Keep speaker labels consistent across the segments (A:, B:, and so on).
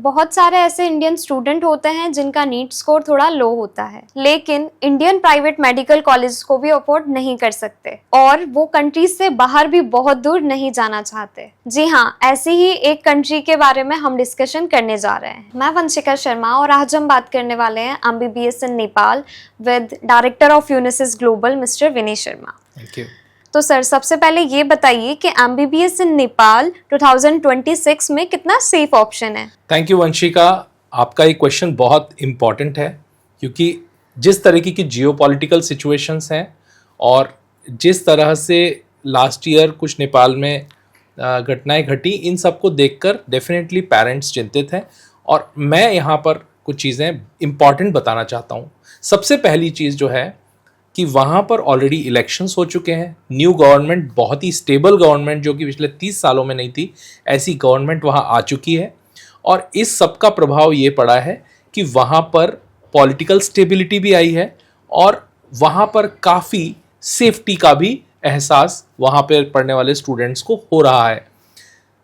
A: बहुत सारे ऐसे इंडियन स्टूडेंट होते हैं जिनका नीट स्कोर थोड़ा लो होता है, लेकिन इंडियन प्राइवेट मेडिकल कॉलेज को भी अफोर्ड नहीं कर सकते और वो कंट्रीज से बाहर भी बहुत दूर नहीं जाना चाहते। जी हाँ, ऐसी ही एक कंट्री के बारे में हम डिस्कशन करने जा रहे हैं। मैं वंशिका शर्मा और आज हम बात करने वाले हैं MBBS in Nepal with director of Unisys global mister Vinay Sharma.
B: Thank you.
A: तो सर, सबसे पहले ये बताइए कि MBBS इन नेपाल 2026 में कितना सेफ ऑप्शन है?
B: थैंक यू वंशिका, आपका ये क्वेश्चन बहुत इम्पॉर्टेंट है क्योंकि जिस तरीके की जियोपॉलिटिकल सिचुएशंस हैं और जिस तरह से लास्ट ईयर कुछ नेपाल में घटनाएं घटी, इन सबको देखकर डेफिनेटली पेरेंट्स चिंतित हैं और मैं यहाँ पर कुछ चीज़ें इम्पॉर्टेंट बताना चाहता हूँ। सबसे पहली चीज़ जो है कि वहाँ पर ऑलरेडी इलेक्शंस हो चुके हैं। न्यू गवर्नमेंट, बहुत ही स्टेबल गवर्नमेंट जो कि पिछले 30 सालों में नहीं थी, ऐसी गवर्नमेंट वहाँ आ चुकी है और इस सब का प्रभाव ये पड़ा है कि वहाँ पर पॉलिटिकल स्टेबिलिटी भी आई है और वहाँ पर काफ़ी सेफ्टी का भी एहसास वहाँ पर पढ़ने वाले स्टूडेंट्स को हो रहा है।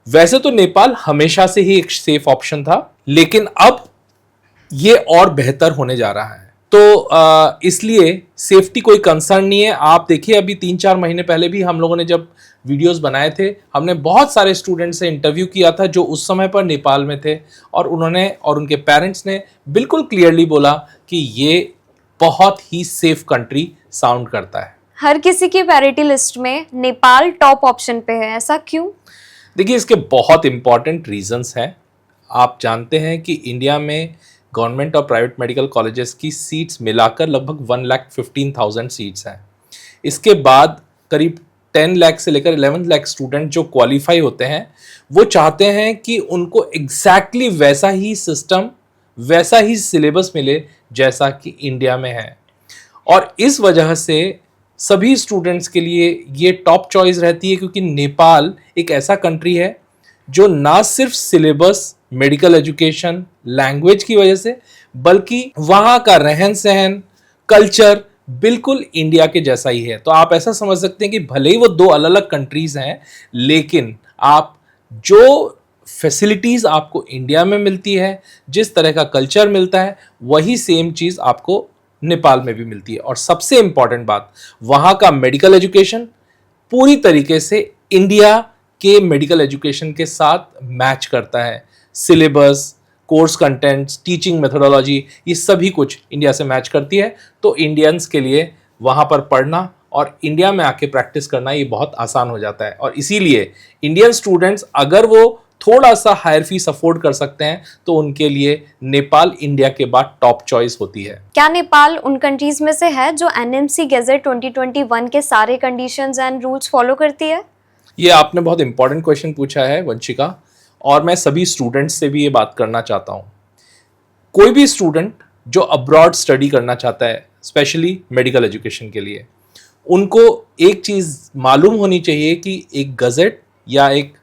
B: वैसे तो नेपाल हमेशा से ही एक सेफ ऑप्शन था, लेकिन अब ये और बेहतर होने जा रहा है, तो इसलिए सेफ्टी कोई कंसर्न नहीं है। आप देखिए, अभी 3-4 महीने पहले भी हम लोगों ने जब वीडियोस बनाए थे, हमने बहुत सारे स्टूडेंट्स से इंटरव्यू किया था जो उस समय पर नेपाल में थे और उन्होंने और उनके पेरेंट्स ने बिल्कुल क्लियरली बोला कि ये बहुत ही सेफ कंट्री साउंड करता है।
A: हर किसी की प्रायोरिटी लिस्ट में नेपाल टॉप ऑप्शन पे है, ऐसा क्यों?
B: देखिए, इसके बहुत इंपॉर्टेंट रीजंस हैं। आप जानते हैं कि इंडिया में गवर्नमेंट और प्राइवेट मेडिकल कॉलेजेस की सीट्स मिलाकर लगभग 1,15,000 सीट्स हैं। इसके बाद करीब 10 लाख से लेकर 11 लाख स्टूडेंट जो क्वालिफाई होते हैं, वो चाहते हैं कि उनको एग्जैक्टली वैसा ही सिस्टम, वैसा ही सिलेबस मिले जैसा कि इंडिया में है और इस वजह से सभी स्टूडेंट्स के लिए ये टॉप चॉइस रहती है क्योंकि नेपाल एक ऐसा कंट्री है जो ना सिर्फ सिलेबस, मेडिकल एजुकेशन, लैंग्वेज की वजह से, बल्कि वहाँ का रहन सहन, कल्चर बिल्कुल इंडिया के जैसा ही है। तो आप ऐसा समझ सकते हैं कि भले ही वो दो अलग अलग कंट्रीज हैं, लेकिन आप जो फैसिलिटीज़ आपको इंडिया में मिलती है, जिस तरह का कल्चर मिलता है, वही सेम चीज़ आपको नेपाल में भी मिलती है। और सबसे इम्पॉर्टेंट बात, वहाँ का मेडिकल एजुकेशन पूरी तरीके से इंडिया के मेडिकल एजुकेशन के साथ मैच करता है। Syllabus, course contents, teaching methodology, ये सभी कुछ इंडिया से मैच करती है। तो इंडियंस के लिए वहाँ पर पढ़ना और इंडिया में आके प्रैक्टिस करना ये बहुत आसान हो जाता है और इसीलिए इंडियन स्टूडेंट्स अगर वो थोड़ा सा हायर फीस अफोर्ड कर सकते हैं तो उनके लिए नेपाल इंडिया के बाद टॉप चॉइस होती है।
A: क्या नेपाल उन कंट्रीज में से है जो NMC गैजेट 2021 के सारे कंडीशंस एंड रूल्स फॉलो करती है?
B: ये आपने बहुत इंपॉर्टेंट क्वेश्चन पूछा है वंशिका, और मैं सभी स्टूडेंट्स से भी ये बात करना चाहता हूँ। कोई भी स्टूडेंट जो अब्रॉड स्टडी करना चाहता है, स्पेशली मेडिकल एजुकेशन के लिए, उनको एक चीज़ मालूम होनी चाहिए कि एक गज़ेट या एक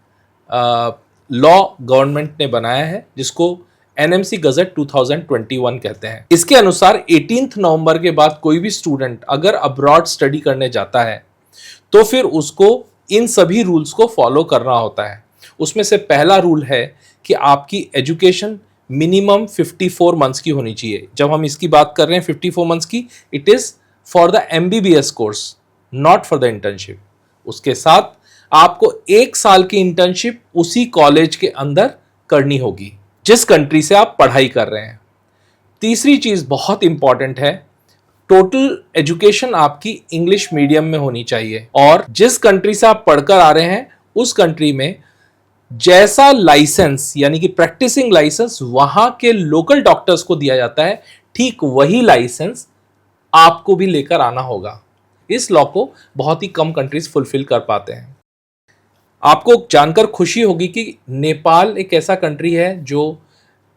B: लॉ गवर्नमेंट ने बनाया है जिसको NMC गज़ेट 2021 कहते हैं। इसके अनुसार 18 नवंबर के बाद कोई भी स्टूडेंट अगर अब्रॉड स्टडी करने जाता है तो फिर उसको इन सभी रूल्स को फॉलो करना होता है। उसमें से पहला रूल है कि आपकी एजुकेशन मिनिमम 54 मंथ्स की होनी चाहिए। जब हम इसकी बात कर रहे हैं 54 मंथ्स की, it is for the MBBS course, not for the internship. उसके साथ आपको 1 साल की इंटर्नशिप उसी कॉलेज के अंदर करनी होगी जिस कंट्री से आप पढ़ाई कर रहे हैं। तीसरी चीज़ बहुत इंपॉर्टेंट है, टोटल एजुकेशन आपकी इंग्लिश मीडियम में होनी चाहिए और जिस कंट्री से आप पढ़कर आ रहे हैं उस कंट्री में जैसा लाइसेंस यानी कि प्रैक्टिसिंग लाइसेंस वहां के लोकल डॉक्टर्स को दिया जाता है, ठीक वही लाइसेंस आपको भी लेकर आना होगा। इस लॉ को बहुत ही कम कंट्रीज फुलफिल कर पाते हैं। आपको जानकर खुशी होगी कि नेपाल एक ऐसा कंट्री है जो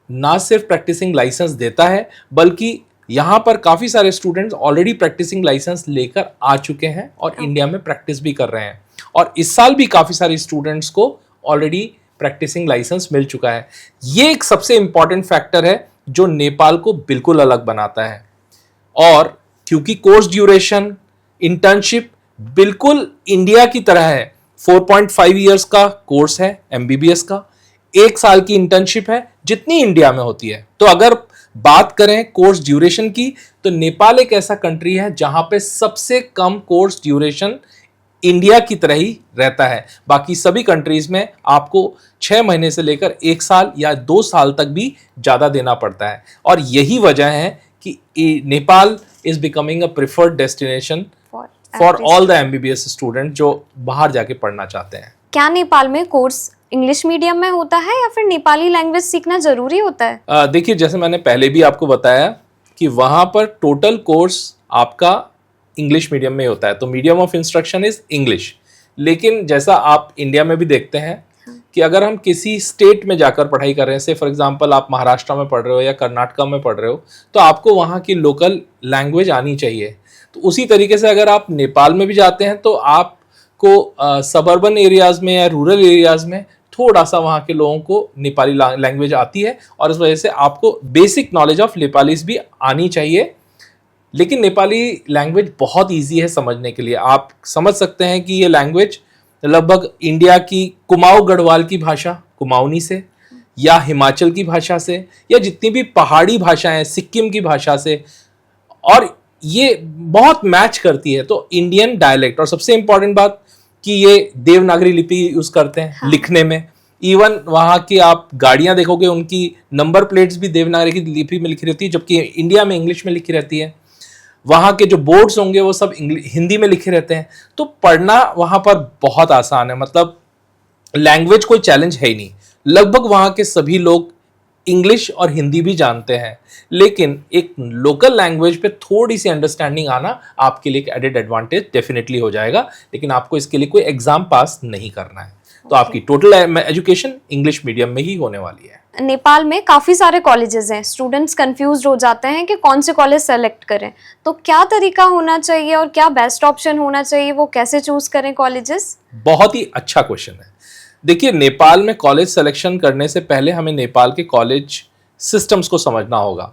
B: ना सिर्फ प्रैक्टिसिंग लाइसेंस देता है, बल्कि यहाँ पर काफ़ी सारे स्टूडेंट्स ऑलरेडी प्रैक्टिसिंग लाइसेंस लेकर आ चुके हैं और इंडिया में प्रैक्टिस भी कर रहे हैं। और इस साल भी काफ़ी सारे स्टूडेंट्स को ऑलरेडी प्रैक्टिसिंग लाइसेंस मिल चुका है। ये एक सबसे इंपॉर्टेंट फैक्टर है जो नेपाल को बिल्कुल अलग बनाता है। और क्योंकि कोर्स ड्यूरेशन, इंटर्नशिप बिल्कुल इंडिया की तरह है, 4.5 इयर्स का कोर्स है MBBS का, 1 साल की इंटर्नशिप है जितनी इंडिया में होती है। तो अगर बात करें कोर्स ड्यूरेशन की, तो नेपाल एक ऐसा कंट्री है जहां पे सबसे कम कोर्स ड्यूरेशन इंडिया की तरह ही रहता है। बाकी सभी कंट्रीज में आपको 6 महीने से लेकर 1 साल या 2 साल तक भी ज्यादा देना पड़ता है, और यही वजह है कि Nepal is becoming a preferred destination for all the MBBS student जो बाहर जाके पढ़ना चाहते हैं।
A: क्या नेपाल में कोर्स इंग्लिश मीडियम में होता है या फिर नेपाली लैंग्वेज सीखना जरूरी होता है?
B: देखिए, जैसे मैंने पहले भी आपको बताया कि वहां पर टोटल कोर्स आपका इंग्लिश मीडियम में होता है, तो medium of instruction is English. लेकिन जैसा आप इंडिया में भी देखते हैं कि अगर हम किसी स्टेट में जाकर पढ़ाई कर रहे हैं, से फॉर एग्जांपल आप महाराष्ट्र में पढ़ रहे हो या कर्नाटका में पढ़ रहे हो, तो आपको वहाँ की लोकल लैंग्वेज आनी चाहिए। तो उसी तरीके से अगर आप नेपाल में भी जाते हैं तो आपको सबर्बन एरियाज में या रूरल एरियाज में थोड़ा सा वहाँ के लोगों को नेपाली लैंग्वेज आती है, और इस वजह से आपको बेसिक नॉलेज ऑफ नेपालीज भी आनी चाहिए। लेकिन नेपाली लैंग्वेज बहुत ईजी है समझने के लिए। आप समझ सकते हैं कि ये लैंग्वेज लगभग इंडिया की कुमाऊं गढ़वाल की भाषा कुमाऊनी से, या हिमाचल की भाषा से, या जितनी भी पहाड़ी भाषाएं सिक्किम की भाषा से, और ये बहुत मैच करती है तो इंडियन डायलेक्ट। और सबसे इंपॉर्टेंट बात कि ये देवनागरी लिपि यूज करते हैं लिखने में। इवन वहाँ की आप गाड़ियां देखोगे, उनकी नंबर प्लेट्स भी देवनागरी की लिपि में लिखी रहती है, जबकि इंडिया में इंग्लिश में लिखी रहती है। वहाँ के जो बोर्ड्स होंगे वो सब हिंदी में लिखे रहते हैं। तो पढ़ना वहाँ पर बहुत आसान है, मतलब लैंग्वेज कोई चैलेंज है ही नहीं। लगभग वहाँ के सभी लोग इंग्लिश और हिंदी भी जानते हैं, लेकिन एक लोकल लैंग्वेज पे थोड़ी सी अंडरस्टैंडिंग आना आपके लिए एक एडेड एडवांटेज डेफिनेटली हो जाएगा। लेकिन आपको इसके लिए कोई एग्जाम पास नहीं करना है, तो आपकी टोटल एजुकेशन इंग्लिश मीडियम में ही होने वाली है।
A: नेपाल में काफी सारे कॉलेजेस हैं, स्टूडेंट्स कंफ्यूज हो जाते हैं कि कौन से कॉलेज सेलेक्ट करें, तो क्या तरीका होना चाहिए और क्या बेस्ट ऑप्शन होना चाहिए, वो कैसे चूज करें कॉलेजेस?
B: बहुत ही अच्छा क्वेश्चन है। देखिए, नेपाल में कॉलेज सिलेक्शन करने से पहले हमें नेपाल के कॉलेज सिस्टम्स को समझना होगा।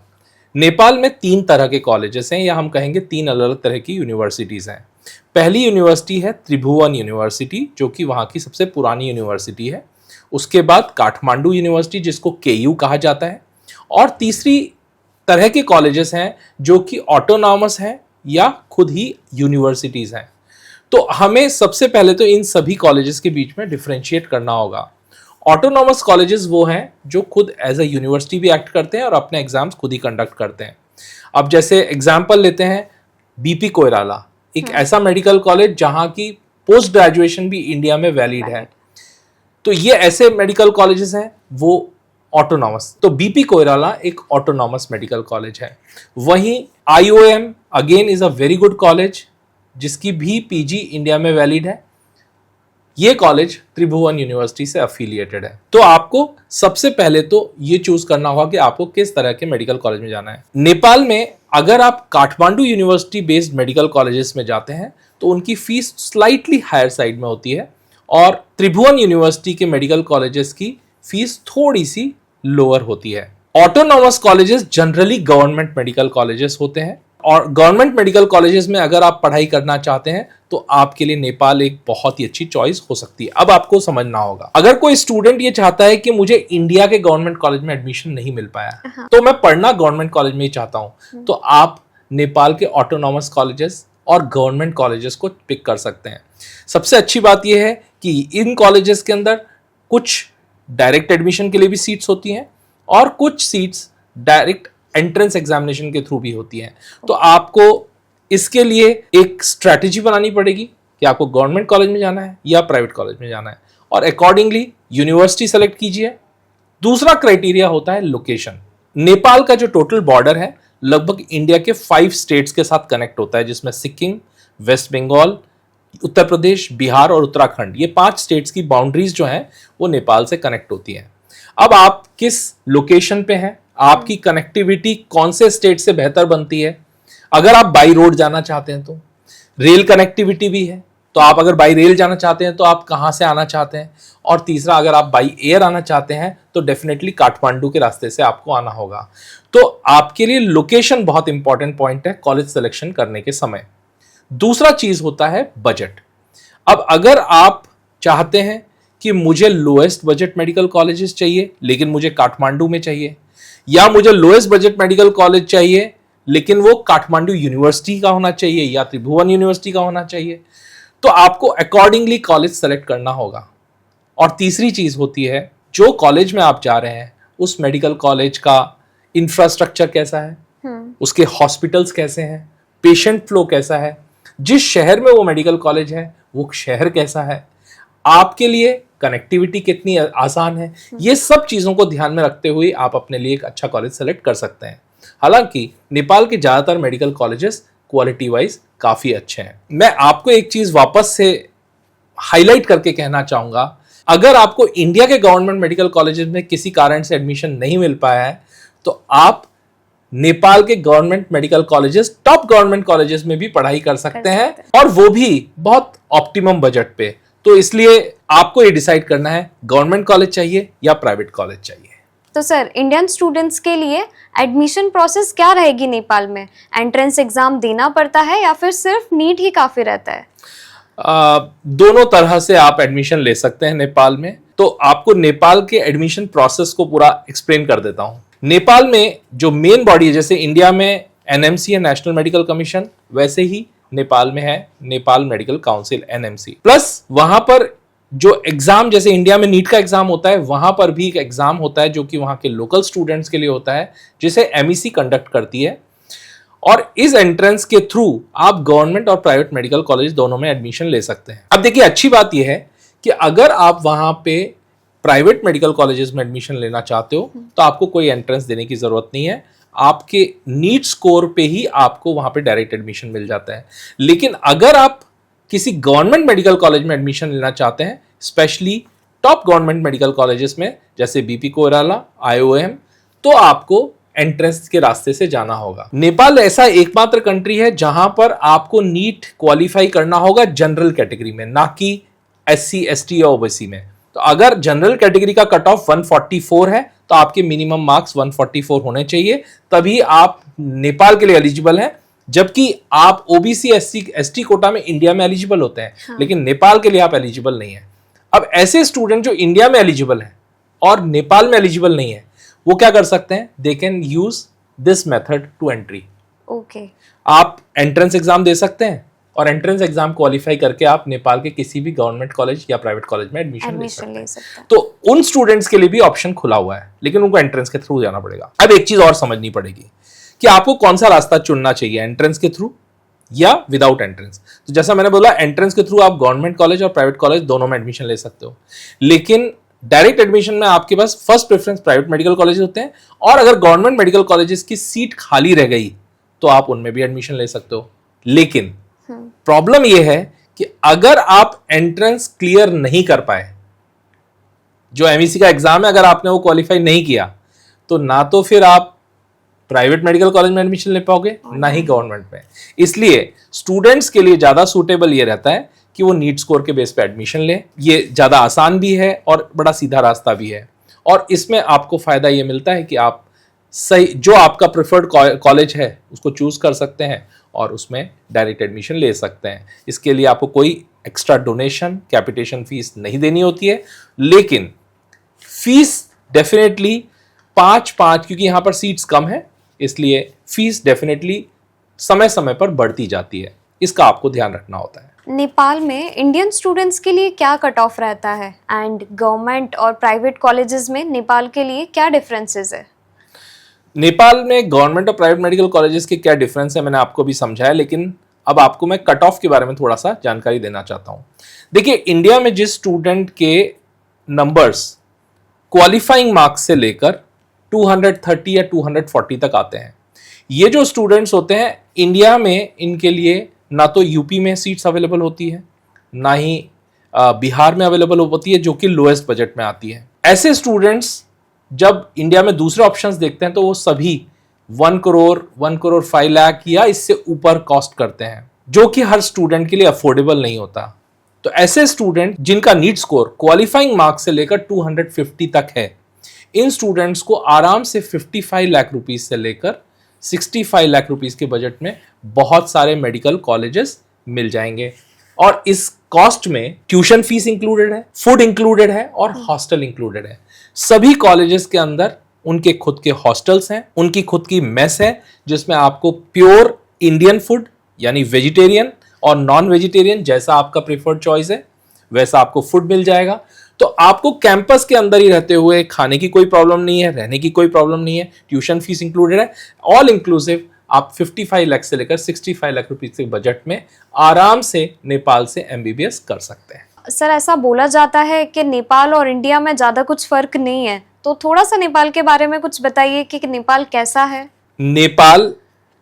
B: नेपाल में 3 तरह के कॉलेजेस हैं, या हम कहेंगे 3 अलग अलग तरह की यूनिवर्सिटीज़ हैं। पहली यूनिवर्सिटी है त्रिभुवन यूनिवर्सिटी, जो कि वहाँ की सबसे पुरानी यूनिवर्सिटी है। उसके बाद काठमांडू यूनिवर्सिटी, जिसको केयू कहा जाता है। और तीसरी तरह के कॉलेजेस हैं जो कि ऑटोनॉमस हैं या खुद ही यूनिवर्सिटीज़ हैं। तो हमें सबसे पहले तो इन सभी कॉलेजेस के बीच में डिफरेंशिएट करना होगा। ऑटोनॉमस कॉलेजेस वो हैं जो खुद एज अ यूनिवर्सिटी भी एक्ट करते हैं और अपने एग्जाम्स खुद ही कंडक्ट करते हैं। अब जैसे एग्जाम्पल लेते हैं बीपी कोइराला, एक ऐसा मेडिकल कॉलेज जहां की पोस्ट ग्रेजुएशन भी इंडिया में वैलिड है। तो ये ऐसे मेडिकल कॉलेजेस हैं वो ऑटोनॉमस। तो बीपी कोइराला एक ऑटोनॉमस मेडिकल कॉलेज है। वहीं IOM again is a very good college, जिसकी भी पीजी इंडिया में वैलिड है। ये कॉलेज त्रिभुवन यूनिवर्सिटी से अफिलिएटेड है। तो आपको सबसे पहले तो ये चूज करना होगा कि आपको किस तरह के मेडिकल कॉलेज में जाना है। नेपाल में अगर आप Kathmandu university based medical colleges में जाते हैं तो उनकी फीस स्लाइटली हायर साइड में होती है, और त्रिभुवन यूनिवर्सिटी के मेडिकल कॉलेजेस की फीस थोड़ी सी लोअर होती है। Autonomous colleges generally government medical colleges होते हैं, और गवर्नमेंट मेडिकल कॉलेजेस में अगर आप पढ़ाई करना चाहते हैं तो आपके लिए नेपाल एक बहुत ही अच्छी चॉइस हो सकती है। अब आपको समझना होगा, अगर कोई स्टूडेंट ये चाहता है कि मुझे इंडिया के गवर्नमेंट कॉलेज में एडमिशन नहीं मिल पाया, तो मैं पढ़ना गवर्नमेंट कॉलेज में ही चाहता हूं, तो आप नेपाल के ऑटोनॉमस कॉलेजेस और गवर्नमेंट कॉलेजेस को पिक कर सकते हैं। सबसे अच्छी बात यह है कि इन कॉलेजेस के अंदर कुछ डायरेक्ट एडमिशन के लिए भी सीट्स होती हैं, और कुछ सीट्स डायरेक्ट एंट्रेंस एग्जामिनेशन के थ्रू भी होती हैं। तो आपको इसके लिए एक स्ट्रैटेजी बनानी पड़ेगी कि आपको गवर्नमेंट कॉलेज में जाना है या प्राइवेट कॉलेज में जाना है, और अकॉर्डिंगली यूनिवर्सिटी सेलेक्ट कीजिए। दूसरा क्राइटेरिया होता है लोकेशन। नेपाल का जो टोटल बॉर्डर है लगभग इंडिया के 5 स्टेट्स के साथ कनेक्ट होता है, जिसमें सिक्किम, वेस्ट बंगाल, उत्तर प्रदेश, बिहार और उत्तराखंड, ये 5 स्टेट्स की बाउंड्रीज जो हैं वो नेपाल से कनेक्ट होती हैं। अब आप किस लोकेशन पे हैं, आपकी कनेक्टिविटी कौन से स्टेट से बेहतर बनती है। अगर आप बाई रोड जाना चाहते हैं तो रेल कनेक्टिविटी भी है, तो आप अगर बाई रेल जाना चाहते हैं तो आप कहाँ से आना चाहते हैं। और तीसरा, अगर आप बाई एयर आना चाहते हैं तो डेफिनेटली काठमांडू के रास्ते से आपको आना होगा। तो आपके लिए लोकेशन बहुत इंपॉर्टेंट पॉइंट है कॉलेज सिलेक्शन करने के समय। दूसरा चीज होता है बजट। अब अगर आप चाहते हैं कि मुझे लोएस्ट बजट मेडिकल कॉलेजेस चाहिए लेकिन मुझे काठमांडू में चाहिए, या मुझे लोएस्ट बजट मेडिकल कॉलेज चाहिए लेकिन वो काठमांडू यूनिवर्सिटी का होना चाहिए या त्रिभुवन यूनिवर्सिटी का होना चाहिए। तो आपको अकॉर्डिंगली कॉलेज सेलेक्ट करना होगा। और तीसरी चीज होती है, जो कॉलेज में आप जा रहे हैं उस मेडिकल कॉलेज का इंफ्रास्ट्रक्चर कैसा है, उसके हॉस्पिटल्स कैसे हैं, पेशेंट फ्लो कैसा है, जिस शहर में वो मेडिकल कॉलेज है वो शहर कैसा है, आपके लिए कनेक्टिविटी कितनी आसान है, ये सब चीजों को ध्यान में रखते हुए आप अपने लिए एक अच्छा कॉलेज सेलेक्ट कर सकते हैं। हालांकि नेपाल के ज्यादातर मेडिकल कॉलेजेस क्वालिटी वाइज काफी अच्छे हैं। मैं आपको एक चीज वापस से हाईलाइट करके कहना चाहूंगा, अगर आपको इंडिया के गवर्नमेंट मेडिकल कॉलेजेस में किसी कारण से एडमिशन नहीं मिल पाया है तो आप नेपाल के government medical colleges, top government colleges में भी पढ़ाई कर सकते हैं, और वो भी बहुत ऑप्टिमम बजट पे। तो इसलिए आपको ये डिसाइड करना है गवर्नमेंट कॉलेज चाहिए या प्राइवेट कॉलेज चाहिए।
A: तो सर, इंडियन स्टूडेंट्स के लिए एडमिशन प्रोसेस क्या रहेगी नेपाल में? एंट्रेंस एग्जाम देना पड़ता है या फिर सिर्फ नीट ही काफी रहता है?
B: दोनों तरह से आप एडमिशन ले सकते हैं नेपाल में। तो आपको नेपाल के एडमिशन प्रोसेस को पूरा एक्सप्लेन कर देता हूं। नेपाल में जो मेन बॉडी है, जैसे इंडिया में एनएमसी है, नेशनल मेडिकल कमीशन, वैसे ही नेपाल में है Nepal medical council, NMC. Plus वहां पर जो एग्जाम, जैसे इंडिया में नीट का एग्जाम होता है, वहां पर भी एक एग्जाम होता है जो कि वहां के लोकल स्टूडेंट्स के लिए होता है, जिसे एमईसी कंडक्ट करती है। और इस एंट्रेंस के थ्रू आप गवर्नमेंट और प्राइवेट मेडिकल कॉलेज दोनों में एडमिशन ले सकते हैं। अब देखिए, अच्छी बात यह है कि अगर आप वहां पे प्राइवेट मेडिकल कॉलेजेस में एडमिशन लेना चाहते हो तो आपको कोई एंट्रेंस देने की जरूरत नहीं है। आपके नीट स्कोर पे ही आपको वहां पे डायरेक्ट एडमिशन मिल जाता है। लेकिन अगर आप किसी गवर्नमेंट मेडिकल कॉलेज में एडमिशन लेना चाहते हैं, specially top government medical colleges में जैसे बीपी कोइराला, आईओएम, तो आपको एंट्रेंस के रास्ते से जाना होगा। नेपाल ऐसा एकमात्र कंट्री है जहां पर आपको नीट क्वालिफाई करना होगा जनरल कैटेगरी में, ना कि एससी, एसटी या ओबीसी में। तो अगर जनरल कैटेगरी का कट ऑफ 144 है तो आपके मिनिमम मार्क्स 144 होने चाहिए, तभी आप नेपाल के लिए एलिजिबल हैं। जबकि आप ओबीसी, एससी, एसटी कोटा में इंडिया में एलिजिबल होते हैं, लेकिन नेपाल के लिए आप एलिजिबल नहीं है। अब ऐसे स्टूडेंट जो इंडिया में एलिजिबल हैं और नेपाल में एलिजिबल नहीं है, वो क्या कर सकते हैं? They can use this method to entry.
A: Okay,
B: आप एंट्रेंस एग्जाम दे सकते हैं और एंट्रेंस एग्जाम क्वालिफाई करके आप नेपाल के किसी भी गवर्नमेंट कॉलेज या प्राइवेट कॉलेज में एडमिशन ले सकते हैं। तो उन स्टूडेंट्स के लिए भी ऑप्शन खुला हुआ है, लेकिन उनको एंट्रेंस के थ्रू जाना पड़ेगा। अब एक चीज और समझनी पड़ेगी कि आपको कौन सा रास्ता चुनना चाहिए, एंट्रेंस के थ्रू या विदाउट एंट्रेंस। तो जैसा मैंने बोला, एंट्रेंस के थ्रू आप गवर्नमेंट कॉलेज और प्राइवेट कॉलेज दोनों में एडमिशन ले सकते हो, लेकिन डायरेक्ट एडमिशन में आपके पास first preference private medical college होते हैं, और अगर गवर्नमेंट मेडिकल कॉलेजेस की सीट खाली रह गई तो आप उनमें भी एडमिशन ले सकते हो। लेकिन प्रॉब्लम यह है कि अगर आप एंट्रेंस क्लियर नहीं कर पाए, जो एमईसी का एग्जाम है, अगर आपने वो क्वालिफाई नहीं किया, तो ना तो फिर आप प्राइवेट मेडिकल कॉलेज में एडमिशन ले पाओगे, ना ही गवर्नमेंट में। इसलिए स्टूडेंट्स के लिए ज्यादा सूटेबल ये रहता है कि वो नीट स्कोर के बेस पे एडमिशन ले। ये ज्यादा आसान भी है और बड़ा सीधा रास्ता भी है, और इसमें आपको फायदा ये मिलता है कि आप सही जो आपका प्रेफर्ड कॉलेज है उसको चूज कर सकते हैं और उसमें डायरेक्ट एडमिशन ले सकते हैं। इसके लिए आपको कोई एक्स्ट्रा डोनेशन, कैपिटेशन फीस नहीं देनी होती है, लेकिन फीस डेफिनेटली 5-5, क्योंकि यहाँ पर सीट्स कम है, इसलिए फीस डेफिनेटली समय समय पर बढ़ती जाती है। इसका आपको ध्यान रखना होता है।
A: नेपाल में इंडियन स्टूडेंट्स के लिए क्या कट ऑफ रहता है, एंड गवर्नमेंट और प्राइवेट कॉलेजेस में नेपाल के लिए क्या डिफरेंसेस है?
B: नेपाल में गवर्नमेंट और प्राइवेट मेडिकल कॉलेजेस के क्या डिफरेंस है मैंने आपको भी समझाया, लेकिन अब आपको मैं कट ऑफ के बारे में थोड़ा सा जानकारी देना चाहता हूं। देखिए, इंडिया में जिस स्टूडेंट के नंबर्स क्वालिफाइंग मार्क्स से लेकर 230 या 240 तक आते हैं, ये जो स्टूडेंट्स होते हैं इंडिया में, इनके लिए ना तो यूपी में सीट्स अवेलेबल होती है, ना ही बिहार में अवेलेबल होती है, जो कि लोएस्ट बजट में आती है। ऐसे स्टूडेंट्स जब इंडिया में दूसरे ऑप्शंस देखते हैं तो वो सभी 1 करोड़, 1 करोड़ 5 लाख या इससे ऊपर कॉस्ट करते हैं, जो कि हर स्टूडेंट के लिए अफोर्डेबल नहीं होता। तो ऐसे स्टूडेंट जिनका नीट स्कोर क्वालिफाइंग मार्क्स से लेकर 250 तक है, इन स्टूडेंट्स को आराम से 55 लाख रुपीज से लेकर 65 लाख रुपीज के बजट में बहुत सारे मेडिकल कॉलेजेस मिल जाएंगे। और इस कॉस्ट में ट्यूशन फीस इंक्लूडेड है, फूड इंक्लूडेड है और हॉस्टल इंक्लूडेड है। सभी कॉलेजेस के अंदर उनके खुद के हॉस्टल्स हैं, उनकी खुद की मेस है जिसमें आपको प्योर इंडियन फूड यानी वेजिटेरियन और नॉन वेजिटेरियन जैसा आपका प्रिफर्ड चॉइस है वैसा आपको फूड मिल जाएगा। तो आपको कैंपस के अंदर ही रहते हुए खाने की कोई प्रॉब्लम नहीं है, रहने की कोई प्रॉब्लम नहीं है, ट्यूशन फीस इंक्लूडेड है। ऑल इंक्लूसिव आप 55 लाख से लेकर 65 लाख रुपए के बजट में आराम से नेपाल से एमबीबीएस कर सकते हैं।
A: सर ऐसा बोला जाता है कि नेपाल और इंडिया में ज़्यादा कुछ फर्क नहीं है, तो थोड़ा सा नेपाल के बारे में कुछ बताइए कि नेपाल कैसा है।
B: नेपाल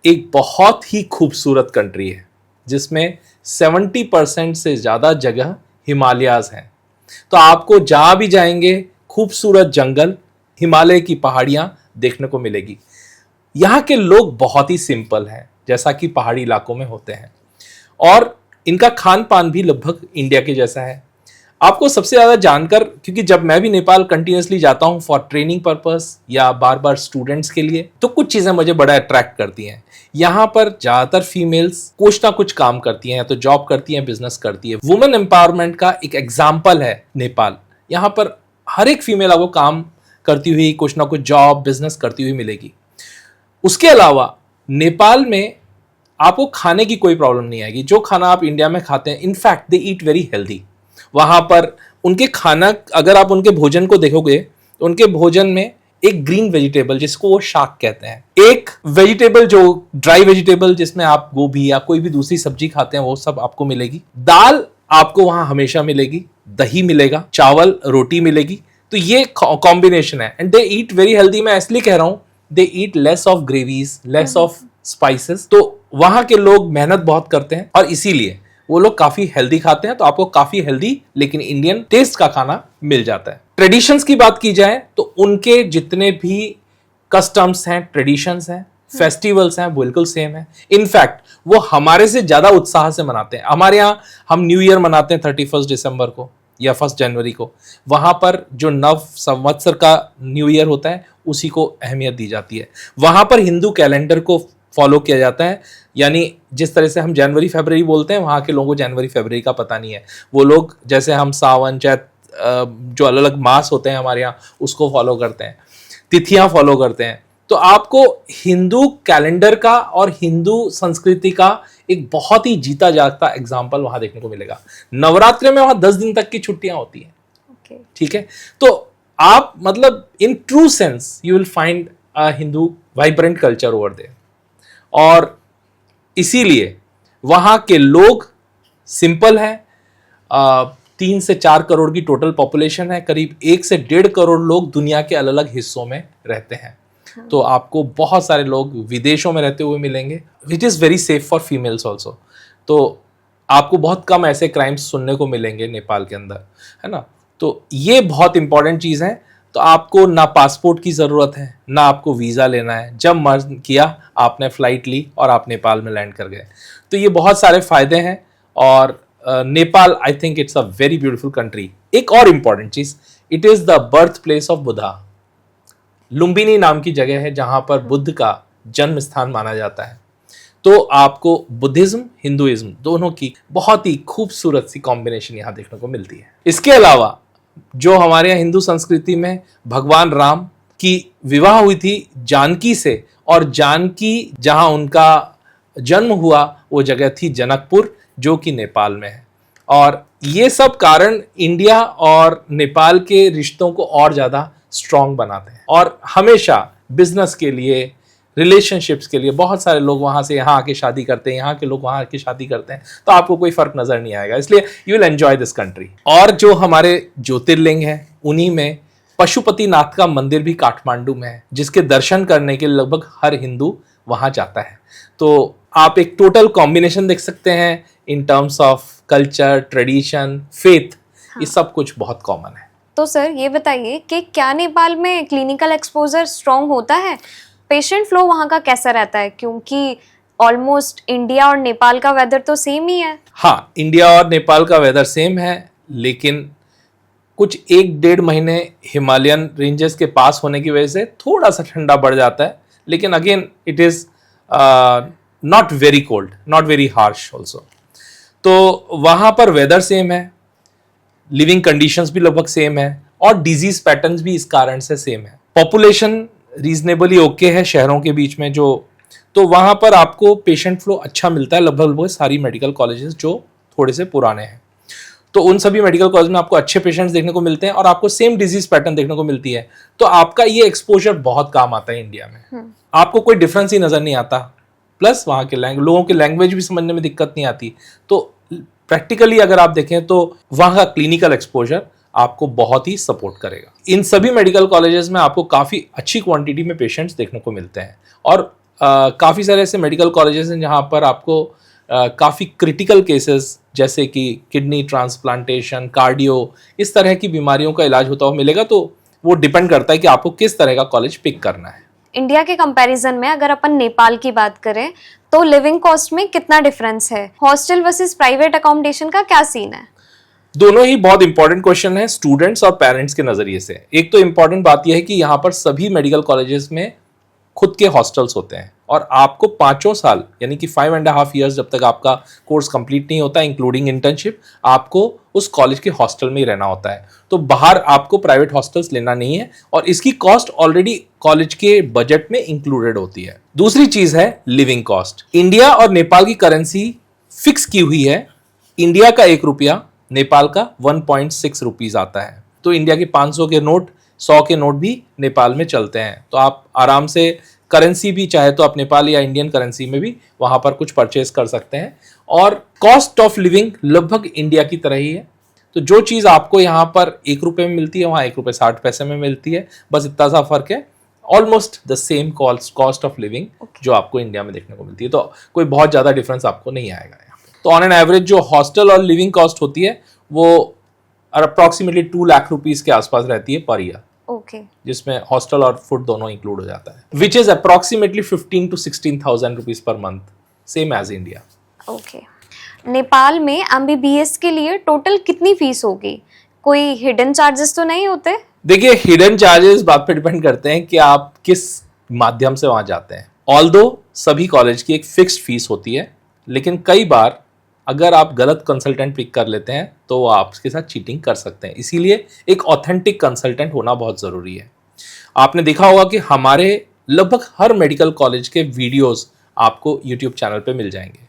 B: एक बहुत ही खूबसूरत कंट्री है जिसमें 70% से ज़्यादा जगह हिमालयाज हैं। तो आपको जहाँ भी जाएंगे खूबसूरत जंगल, हिमालय की पहाड़ियाँ देखने को मिलेगी। यहाँ के लोग बहुत ही सिंपल हैं जैसा कि पहाड़ी इलाकों में होते हैं और इनका खान पान भी लगभग इंडिया के जैसा है। आपको सबसे ज़्यादा जानकर, क्योंकि जब मैं भी नेपाल कंटिन्यूसली जाता हूँ फॉर ट्रेनिंग पर्पस या बार बार स्टूडेंट्स के लिए, तो कुछ चीज़ें मुझे बड़ा अट्रैक्ट करती हैं। यहाँ पर ज़्यादातर फीमेल्स कुछ ना कुछ काम करती हैं, तो जॉब करती हैं, बिजनेस करती है। वुमेन एम्पावरमेंट का एक एग्जाम्पल है नेपाल। यहाँ पर हर एक फीमेल आपको काम करती हुई, कुछ ना कुछ जॉब बिजनेस करती हुई मिलेगी। उसके अलावा नेपाल में आपको खाने की कोई प्रॉब्लम नहीं आएगी। जो खाना आप इंडिया में खाते हैं, in fact they eat very healthy. वहां पर उनके खाना, अगर आप उनके भोजन को देखोगे तो उनके भोजन में एक ग्रीन वेजिटेबल जिसको वो शाक कहते हैं, एक वेजिटेबल जो ड्राई वेजिटेबल जिसमें आप गोभी या कोई भी दूसरी सब्जी खाते हैं वो सब आपको मिलेगी। दाल आपको वहां हमेशा मिलेगी, दही मिलेगा, चावल रोटी मिलेगी। तो ये कॉम्बिनेशन है and they eat very healthy. मैं इसलिए कह रहा हूं they eat less of gravies, less of spices. तो वहां के लोग मेहनत बहुत करते हैं और इसीलिए वो लोग काफी हेल्दी खाते हैं। तो आपको काफी हेल्दी लेकिन इंडियन टेस्ट का खाना मिल जाता है। ट्रेडिशंस की बात की जाए तो उनके जितने भी कस्टम्स हैं, ट्रेडिशंस हैं, फेस्टिवल्स हैं, बिल्कुल सेम है। इनफैक्ट वो हमारे से ज्यादा उत्साह से मनाते हैं। हमारे यहाँ हम न्यू ईयर मनाते हैं 31 दिसंबर को या 1 जनवरी को। वहां पर जो नव संवत्सर का न्यू ईयर होता है उसी को अहमियत दी जाती है। वहां पर हिंदू कैलेंडर को फॉलो किया जाता है, यानी जिस तरह से हम जनवरी फरवरी बोलते हैं, वहाँ के लोगों को जनवरी फरवरी का पता नहीं है। वो लोग जैसे हम सावन चैत जो अलग अलग मास होते हैं हमारे यहाँ उसको फॉलो करते हैं, तिथियां फॉलो करते हैं। तो आपको हिंदू कैलेंडर का और हिंदू संस्कृति का एक बहुत ही जीता जागता एग्जाम्पल वहां देखने को मिलेगा। नवरात्रि में वहां 10 दिन तक की छुट्टियां होती हैं। ठीक है, तो आप मतलब in true sense you will find a Hindu vibrant culture over there. और इसीलिए वहां के लोग सिंपल हैं। 3 से 4 करोड़ की टोटल पॉपुलेशन है, करीब 1 से 1.5 करोड़ लोग दुनिया के अलग अलग हिस्सों में रहते हैं। तो आपको बहुत सारे लोग विदेशों में रहते हुए मिलेंगे, which is very safe for females also. तो आपको बहुत कम ऐसे क्राइम्स सुनने को मिलेंगे नेपाल के अंदर, है ना। तो ये बहुत इंपॉर्टेंट चीज़ है। तो आपको ना पासपोर्ट की ज़रूरत है, ना आपको वीज़ा लेना है। जब मन किया आपने फ़्लाइट ली और आप नेपाल में लैंड कर गए। तो ये बहुत सारे फ़ायदे हैं और Nepal I think it's a very beautiful country. एक और important cheese, it is the birth place of Buddha. Lumbini नाम की जगह है जहाँ पर बुद्ध का जन्म स्थान माना जाता है। तो आपको बुद्धिज्म हिंदुइज्म दोनों की बहुत ही खूबसूरत सी कॉम्बिनेशन यहाँ देखने को मिलती है। इसके अलावा जो हमारे यहाँ हिंदू संस्कृति में भगवान राम की विवाह हुई थी जानकी से, और जानकी जहाँ उनका जन्म हुआ वो जगह थी जनकपुर जो कि नेपाल में है। और ये सब कारण इंडिया और नेपाल के रिश्तों को और ज़्यादा स्ट्रॉन्ग बनाते हैं। और हमेशा बिजनेस के लिए, रिलेशनशिप्स के लिए बहुत सारे लोग वहाँ से यहाँ आके शादी करते हैं, यहाँ के लोग वहाँ आके शादी करते हैं। तो आपको कोई फर्क नजर नहीं आएगा, इसलिए you will enjoy this country. और जो हमारे ज्योतिर्लिंग हैं उन्हीं में पशुपतिनाथ का मंदिर भी काठमांडू में है, जिसके दर्शन करने के लिए लगभग हर हिंदू वहाँ जाता है। तो आप एक टोटल कॉम्बिनेशन देख सकते हैं in terms of culture, tradition, faith, ये सब कुछ बहुत कॉमन है।
A: तो सर ये बताइए कि क्या नेपाल में क्लिनिकल एक्सपोजर स्ट्रॉन्ग होता है? पेशेंट फ्लो वहाँ का कैसा रहता है? क्योंकि ऑलमोस्ट इंडिया और नेपाल का वेदर तो सेम ही है।
B: हाँ, इंडिया और नेपाल का वेदर सेम है, लेकिन कुछ 1-1.5 महीने हिमालयन रेंजेस के पास होने की वजह से थोड़ा सा ठंडा बढ़ जाता है। लेकिन again it is not very cold, not very harsh also. तो वहां पर वेदर सेम है, लिविंग कंडीशंस भी लगभग सेम है और डिजीज पैटर्न्स भी इस कारण से सेम है। पॉपुलेशन रीजनेबली ओके है शहरों के बीच में जो, तो वहां पर आपको पेशेंट फ्लो अच्छा मिलता है लगभग सारी मेडिकल कॉलेजेस जो थोड़े से पुराने हैं। तो उन सभी मेडिकल कॉलेज में आपको अच्छे पेशेंट्स देखने को मिलते हैं और आपको सेम डिजीज पैटर्न देखने को मिलती है। तो आपका ये एक्सपोजर बहुत काम आता है इंडिया में, आपको कोई डिफरेंस ही नजर नहीं आता। प्लस वहाँ के लोगों की लैंग्वेज भी समझने में दिक्कत नहीं आती। तो प्रैक्टिकली अगर आप देखें तो वहाँ का क्लिनिकल एक्सपोजर आपको बहुत ही सपोर्ट करेगा। इन सभी मेडिकल कॉलेजेस में आपको काफ़ी अच्छी क्वांटिटी में पेशेंट्स देखने को मिलते हैं और काफ़ी सारे ऐसे मेडिकल कॉलेजेस हैं जहाँ पर आपको काफ़ी क्रिटिकल केसेस जैसे कि किडनी ट्रांसप्लांटेशन, कार्डियो, इस तरह की बीमारियों का इलाज होता हुआ मिलेगा। तो वो डिपेंड करता है कि आपको किस तरह का कॉलेज पिक करना है।
A: इंडिया के कंपैरिजन में अगर अपन नेपाल की बात करें तो लिविंग कॉस्ट में कितना डिफरेंस है? हॉस्टल वर्सेस प्राइवेट अकोमोडेशन का क्या सीन है?
B: दोनों ही बहुत इंपॉर्टेंट क्वेश्चन है स्टूडेंट्स और पेरेंट्स के नजरिए से। एक तो इंपॉर्टेंट बात यह है कि यहाँ पर सभी मेडिकल कॉलेजेस में खुद के हॉस्टल्स होते हैं और आपको 5 साल यानी कि 5.5 years जब तक आपका कोर्स कंप्लीट नहीं होता इंक्लूडिंग इंटर्नशिप, आपको उस कॉलेज के हॉस्टल में ही रहना होता है। तो बाहर आपको प्राइवेट हॉस्टल्स लेना नहीं है और इसकी कॉस्ट ऑलरेडी कॉलेज के बजट में इंक्लूडेड होती है। दूसरी चीज है लिविंग कॉस्ट। इंडिया और नेपाल की करेंसी फिक्स की हुई है। इंडिया का 1 रुपया नेपाल का 1.6 रुपीज आता है। तो इंडिया के 500 के नोट, 100 के नोट भी नेपाल में चलते हैं। तो आप आराम से करेंसी भी चाहे तो आप नेपाल या इंडियन करेंसी में भी वहां पर कुछ परचेज कर सकते हैं और कॉस्ट ऑफ लिविंग लगभग इंडिया की तरह ही है। तो जो चीज़ आपको यहाँ पर 1 रुपये में मिलती है वहाँ 1 रुपये 60 पैसे में मिलती है, बस इतना सा फर्क है। Almost the same cost of living जो आपको इंडिया में देखने को मिलती है। तो कोई बहुत ज़्यादा डिफरेंस आपको नहीं आएगा यहाँ पे। तो ऑन एन एवरेज जो हॉस्टल और लिविंग कॉस्ट होती है वो अप्रॉक्सीमेटली 2 लाख रुपीज़ के आसपास रहती है पर ईयर।
A: ओके,
B: जिसमें हॉस्टल और फूड दोनों इंक्लूड हो जाता है, which is approximately 15 to 16,000 rupees per month, same as India.
A: Okay, Nepal में एमबीबीएस के लिए टोटल कितनी फीस होगी? कोई हिडन चार्जेस तो नहीं होते?
B: देखिए, हिडन चार्जेस बात पे डिपेंड करते हैं कि आप किस माध्यम से वहां जाते हैं। ऑल्दो सभी कॉलेज की एक फिक्स्ड फीस होती है, लेकिन कई बार अगर आप गलत कंसल्टेंट पिक कर लेते हैं तो वो आपके साथ चीटिंग कर सकते हैं। इसीलिए एक ऑथेंटिक कंसल्टेंट होना बहुत ज़रूरी है। आपने देखा होगा कि हमारे लगभग हर मेडिकल कॉलेज के वीडियोस आपको यूट्यूब चैनल पे मिल जाएंगे।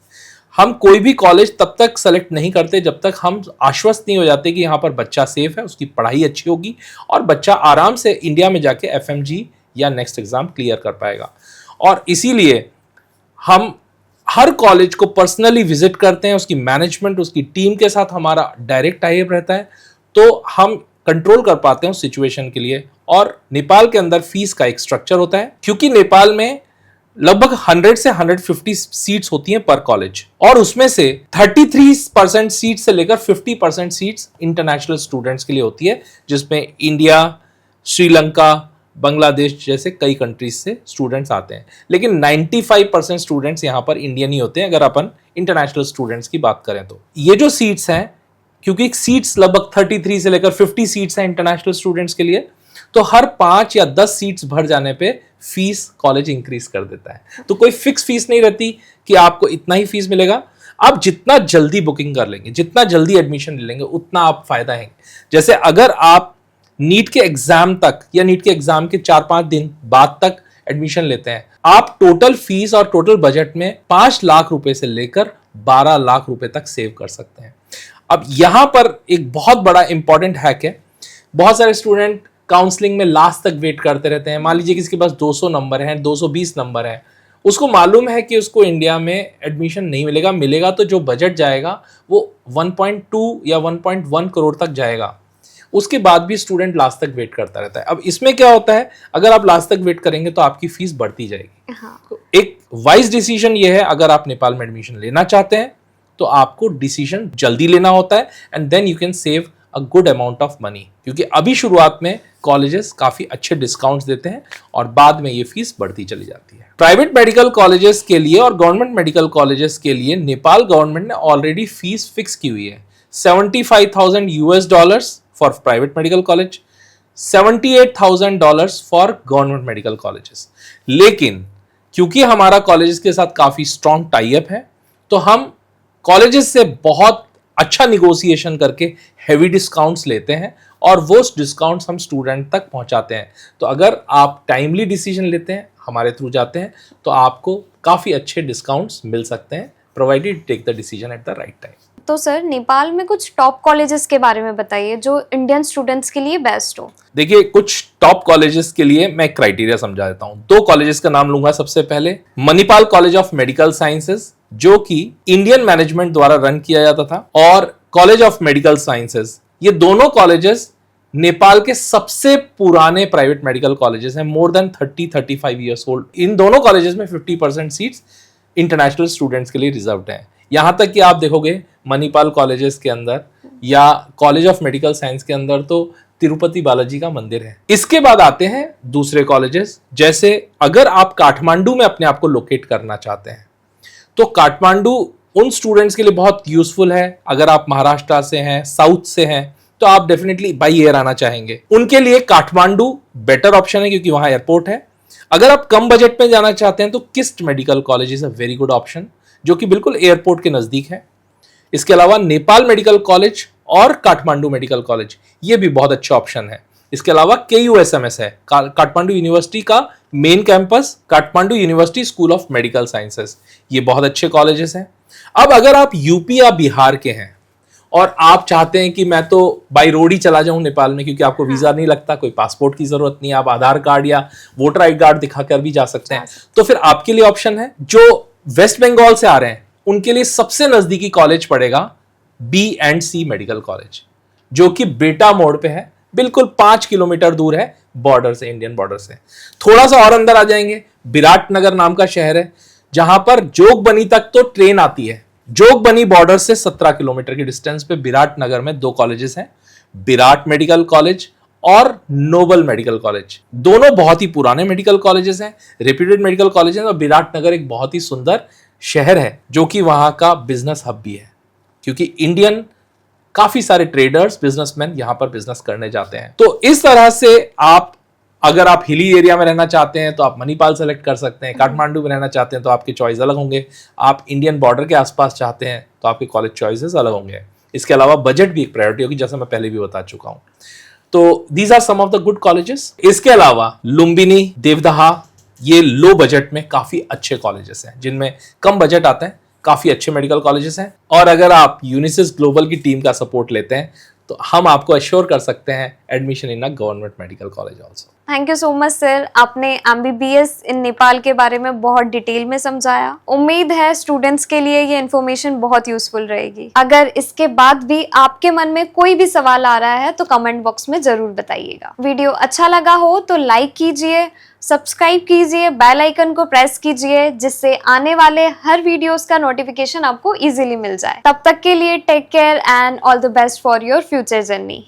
B: हम कोई भी कॉलेज तब तक सेलेक्ट नहीं करते जब तक हम आश्वस्त नहीं हो जाते कि यहाँ पर बच्चा सेफ है, उसकी पढ़ाई अच्छी होगी और बच्चा आराम से इंडिया में जाके FMG या नेक्स्ट एग्जाम क्लियर कर पाएगा। और इसीलिए हम हर कॉलेज को पर्सनली विजिट करते हैं, उसकी मैनेजमेंट, उसकी टीम के साथ हमारा डायरेक्ट टाई अप रहता है, तो हम कंट्रोल कर पाते हैं उस सिचुएशन के लिए। और नेपाल के अंदर फीस का एक स्ट्रक्चर होता है, क्योंकि नेपाल में लगभग 100 से 150 सीट्स होती हैं पर कॉलेज और उसमें से 33% सीट से लेकर 50% सीट्स इंटरनेशनल स्टूडेंट्स के लिए होती है, जिसमें इंडिया, श्रीलंका, बांग्लादेश जैसे कई कंट्रीज से स्टूडेंट्स आते हैं। लेकिन 95% स्टूडेंट्स यहाँ पर इंडियन ही होते हैं अगर अपन इंटरनेशनल स्टूडेंट्स की बात करें तो। ये जो सीट्स हैं, क्योंकि सीट्स लगभग 33 से लेकर 50 सीट्स हैं इंटरनेशनल स्टूडेंट्स के लिए, तो हर 5 या 10 सीट्स भर जाने पे फीस कॉलेज इंक्रीज कर देता है। तो कोई फिक्स फीस नहीं रहती कि आपको इतना ही फीस मिलेगा। आप जितना जल्दी बुकिंग कर लेंगे, जितना जल्दी एडमिशन ले लेंगे, उतना आप फायदा है। जैसे अगर आप नीट के एग्जाम तक या नीट के एग्जाम के 4-5 दिन बाद तक एडमिशन लेते हैं, आप टोटल फीस और टोटल बजट में 5 लाख रुपए से लेकर 12 लाख रुपए तक सेव कर सकते हैं। अब यहां पर एक बहुत बड़ा इंपॉर्टेंट हैक है। बहुत सारे स्टूडेंट काउंसलिंग में लास्ट तक वेट करते रहते हैं। मान लीजिए किसी के पास 200 नंबर है, 220 नंबर है, उसको मालूम है कि उसको इंडिया में एडमिशन नहीं मिलेगा, मिलेगा तो जो बजट जाएगा वो 1.2 या 1.1 करोड़ तक जाएगा। उसके बाद भी स्टूडेंट लास्ट तक वेट करता रहता है। अब इसमें क्या होता है, अगर आप लास्ट तक वेट करेंगे तो आपकी फीस बढ़ती जाएगी।
A: हाँ।
B: तो एक वाइज डिसीजन ये है, अगर आप नेपाल में एडमिशन लेना चाहते हैं तो आपको डिसीजन जल्दी लेना होता है and then you can save a good amount of money, क्योंकि अभी शुरुआत में कॉलेजेस काफी अच्छे डिस्काउंट्स देते हैं और बाद में ये फीस बढ़ती चली जाती है। प्राइवेट मेडिकल कॉलेजेस के लिए और गवर्नमेंट मेडिकल कॉलेजेस के लिए नेपाल गवर्नमेंट ने ऑलरेडी फीस फिक्स की हुई है। $75,000 for private medical college, $78,000 for government medical colleges। लेकिन क्योंकि हमारा कॉलेजेस के साथ काफी स्ट्रॉन्ग टाई अप है, तो हम कॉलेजेस से बहुत अच्छा निगोशिएशन करके हैवी डिस्काउंट्स लेते हैं और वो डिस्काउंट्स हम स्टूडेंट तक पहुंचाते हैं। तो अगर आप टाइमली डिसीजन लेते हैं, हमारे थ्रू जाते हैं, तो आपको काफ़ी अच्छे डिस्काउंट्स मिल सकते हैं, provided take the decision at the right time.
A: तो सर, नेपाल में कुछ टॉप कॉलेजेस के बारे में बताइए जो इंडियन स्टूडेंट्स के लिए बेस्ट हो।
B: देखिए, कुछ टॉप कॉलेजेस के लिए मैं क्राइटेरिया समझा देता हूं। 2 कॉलेजेस का नाम लूंगा। सबसे पहले Manipal college of medical sciences, जो कि इंडियन मैनेजमेंट द्वारा रन किया जाता था, और कॉलेज ऑफ मेडिकल साइंसेज। ये दोनों कॉलेजेस नेपाल के सबसे पुराने प्राइवेट मेडिकल कॉलेजेस हैं, मोर देन 30-35 ईयर्स ओल्ड। इन दोनों कॉलेजेस में 50% सीट्स इंटरनेशनल स्टूडेंट्स के लिए रिजर्व्ड हैं। यहां तक कि आप देखोगे मणिपाल कॉलेजेस के अंदर या कॉलेज ऑफ मेडिकल साइंस के अंदर तो तिरुपति बालाजी का मंदिर है। इसके बाद आते हैं दूसरे कॉलेजेस, जैसे अगर आप काठमांडू में अपने आप को लोकेट करना चाहते हैं तो काठमांडू उन स्टूडेंट्स के लिए बहुत यूजफुल है। अगर आप महाराष्ट्र से हैं, साउथ से हैं, तो आप डेफिनेटली बाई एयर आना चाहेंगे, उनके लिए काठमांडू बेटर ऑप्शन है क्योंकि वहां एयरपोर्ट है। अगर आप कम बजट में जाना चाहते हैं तो किस्ट medical college is a very good option, जो कि बिल्कुल एयरपोर्ट के नजदीक है। इसके अलावा नेपाल मेडिकल कॉलेज और काठमांडू मेडिकल कॉलेज, ये भी बहुत अच्छा ऑप्शन है। इसके अलावा KUSMS है, काठमांडू यूनिवर्सिटी का main campus, Kathmandu university school of medical sciences. ये बहुत अच्छे कॉलेजेस हैं। अब अगर आप यूपी या बिहार के हैं और आप चाहते हैं कि मैं तो बाई रोड ही चला जाऊं नेपाल में, क्योंकि आपको वीजा नहीं लगता, कोई पासपोर्ट की जरूरत नहीं, आप आधार कार्ड या वोटर आई कार्ड दिखाकर भी जा सकते हैं, तो फिर आपके लिए ऑप्शन है। जो वेस्ट बंगाल से आ रहे हैं उनके लिए सबसे नजदीकी कॉलेज पड़ेगा B&C मेडिकल कॉलेज, जो कि बेटा मोड़ पे है, बिल्कुल 5 किलोमीटर दूर है बॉर्डर से, इंडियन बॉर्डर से। थोड़ा सा और अंदर आ जाएंगे, विराटनगर नाम का शहर है, जहां पर जोगबनी तक तो ट्रेन आती है। जोगबनी बॉर्डर से 17 किलोमीटर की डिस्टेंस पे विराटनगर में 2 कॉलेजेस हैं, विराट मेडिकल कॉलेज और नोबल मेडिकल कॉलेज। दोनों बहुत ही पुराने मेडिकल कॉलेजेस हैं, रेप्यूटेड मेडिकल कॉलेज हैं, और विराटनगर एक बहुत ही सुंदर शहर है जो कि वहां का बिजनेस हब भी है, क्योंकि इंडियन काफी सारे ट्रेडर्स, बिजनेसमैन यहां पर बिजनेस करने जाते हैं। तो इस तरह से अगर आप हिली एरिया में रहना चाहते हैं तो आप मणिपाल सेलेक्ट कर सकते हैं, काठमांडू में रहना चाहते हैं तो आपके चॉइस अलग होंगे, आप इंडियन बॉर्डर के आसपास चाहते हैं तो आपके कॉलेज चॉइसेस अलग होंगे। इसके अलावा बजट भी एक प्रायोरिटी होगी, जैसा मैं पहले भी बता चुका हूं। तो these are some of the good colleges. इसके अलावा लुम्बिनी, देवदहा, ये लो बजट में काफी अच्छे कॉलेजेस हैं, जिनमें कम बजट आता है, काफी अच्छे मेडिकल कॉलेजेस हैं। और अगर आप यूनिसिस ग्लोबल की टीम का सपोर्ट लेते हैं तो हम आपको अश्योर कर सकते हैं admission in a government medical college also.
A: Thank you so much sir, आपने MBBS इन नेपाल के बारे में बहुत डिटेल में समझाया। उम्मीद है स्टूडेंट्स के लिए ये इन्फॉर्मेशन बहुत यूजफुल रहेगी। अगर इसके बाद भी आपके मन में कोई भी सवाल आ रहा है तो कमेंट बॉक्स में जरूर बताइएगा। वीडियो अच्छा लगा हो तो लाइक कीजिए, सब्सक्राइब कीजिए, बेल आइकन को प्रेस कीजिए, जिससे आने वाले हर वीडियोस का नोटिफिकेशन आपको इजीली मिल जाए। तब तक के लिए take care and all the best for your future journey.